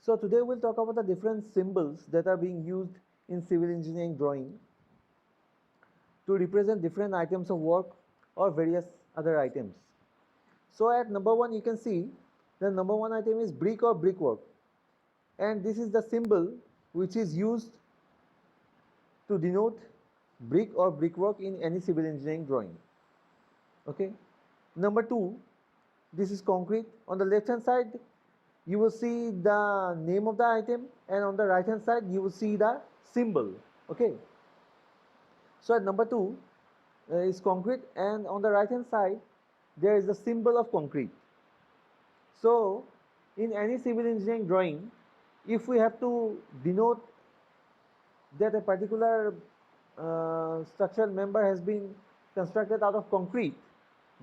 So today we'll talk about the different symbols that are being used in civil engineering drawing to represent different items of work or various other items. So at number 1 you can see the number 1 item is brick or brickwork, and this is the symbol which is used to denote brick or brickwork in any civil engineering drawing. Okay. Number 2, this is concrete. On the left hand side you will see the name of the item, and on the right hand side you will see the symbol. Okay. So at number 2 is concrete, and on the right hand side there is the symbol of concrete. So in any civil engineering drawing, if we have to denote that a particular structural member has been constructed out of concrete,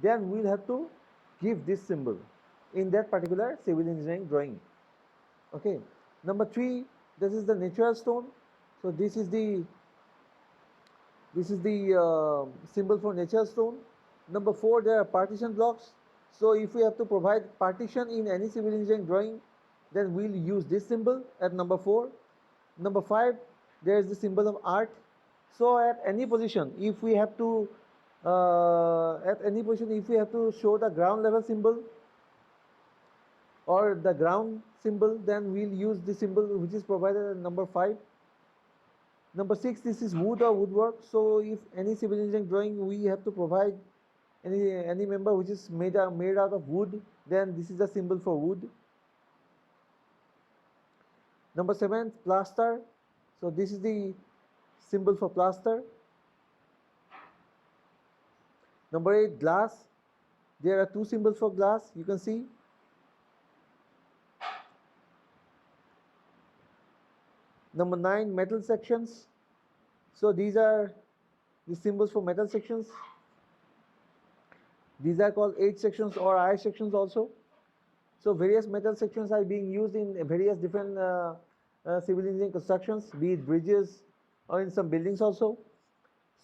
then we'll have to give this symbol in that particular civil engineering drawing. Okay. Number 3, this is the natural stone. So this is the symbol for natural stone. Number 4, there are partition blocks. So if we have to provide partition in any civil engineering drawing, then we'll use this symbol at number 4. Number 5, there is the symbol of art. So at any position, if we have to show the ground level symbol or the ground symbol, then we'll use the symbol which is provided at number 5. Number 6, this is wood or woodwork. So if any civil engineering drawing we have to provide any member which is made out of wood, then this is the symbol for wood. Number 7, plaster. So this is the symbol for plaster. Number 8, glass. There are 2 symbols for glass, you can see. Number 9, metal sections. So these are the symbols for metal sections. These are called H sections or I sections also. So various metal sections are being used in various different civil engineering constructions, be it bridges or in some buildings also.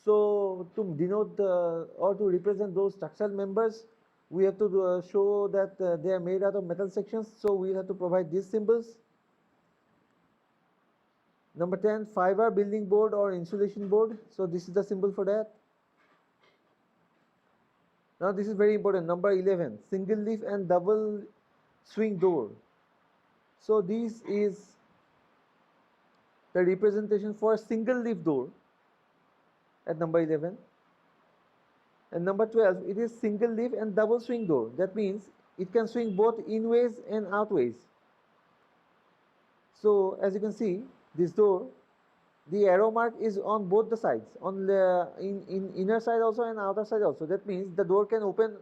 So to denote or to represent those structural members, we have to show that they are made out of metal sections. So we have to provide these symbols. Number 10, fiber building board or insulation board. So this is the symbol for that. Now this is very important. Number 11, single leaf and double swing door. So this is the representation for a single leaf door at number 11. And number 12, it is single leaf and double swing door. That means it can swing both inways and outways. So as you can see, this door, the arrow mark is on both the sides, on the in inner side also and outer side also. That means the door can open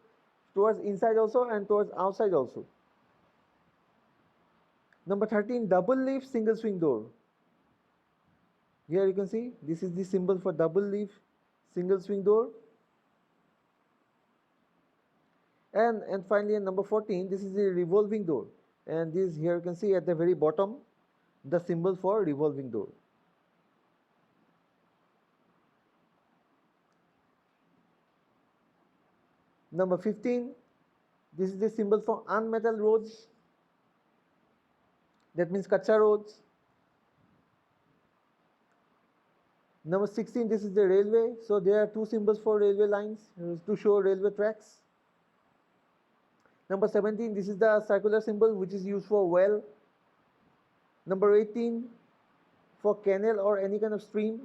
towards inside also and towards outside also. Number 13, double leaf single swing door. Here you can see this is the symbol for double leaf single swing door. And finally, number 14, this is the revolving door, and this here you can see at the very bottom the symbol for revolving door. Number 15, this is the symbol for unmetalled roads. That means kacha roads. Number 16, this is the railway. So there are 2 symbols for railway lines to show railway tracks. Number 17, this is the circular symbol which is used for well. Number 18, for canal or any kind of stream.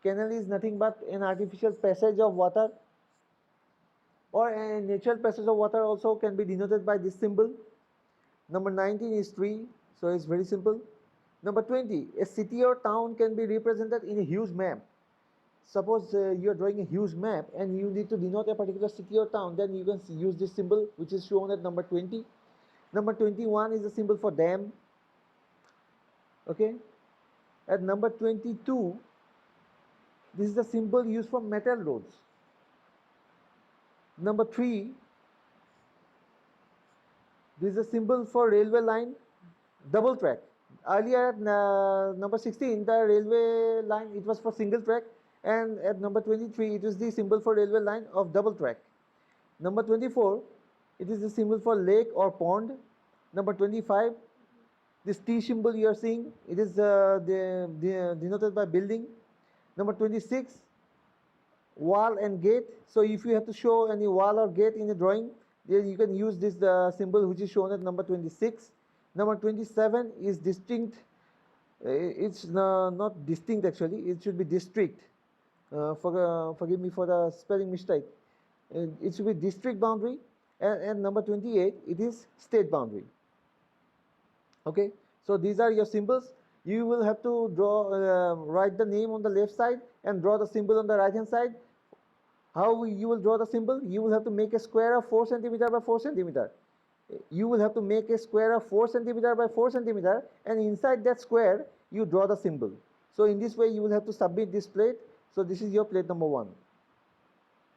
Canal is nothing but an artificial passage of water, or a natural passage of water also can be denoted by this symbol. Number 19 is tree, so it's very simple. Number 20, a city or town can be represented in a huge map. Suppose you are drawing a huge map and you need to denote a particular city or town, then you can use this symbol which is shown at number 20. Number 21 is the symbol for dam. Okay. At number 22, this is the symbol used for metal roads. Number 3, this is a symbol for railway line, double track. Earlier at number 16, the railway line, it was for single track, and at number 23, it is the symbol for railway line of double track. Number 24, it is the symbol for lake or pond. Number 25, This T symbol you are seeing, it is denoted by building. Number 26, wall and gate. So if you have to show any wall or gate in a drawing, then you can use this symbol which is shown at number 26. Number 27 is distinct. It's not distinct actually, it should be district. Forgive me for the spelling mistake. It should be district boundary, and number 28, it is state boundary. Okay, so these are your symbols. You will have to draw, write the name on the left side and draw the symbol on the right hand side. How you will draw the symbol? You will have to make a square of 4 centimeter by 4 centimeter. You will have to make a square of 4 centimeter by 4 centimeter, and inside that square you draw the symbol. So in this way you will have to submit this plate. So this is your plate number 1.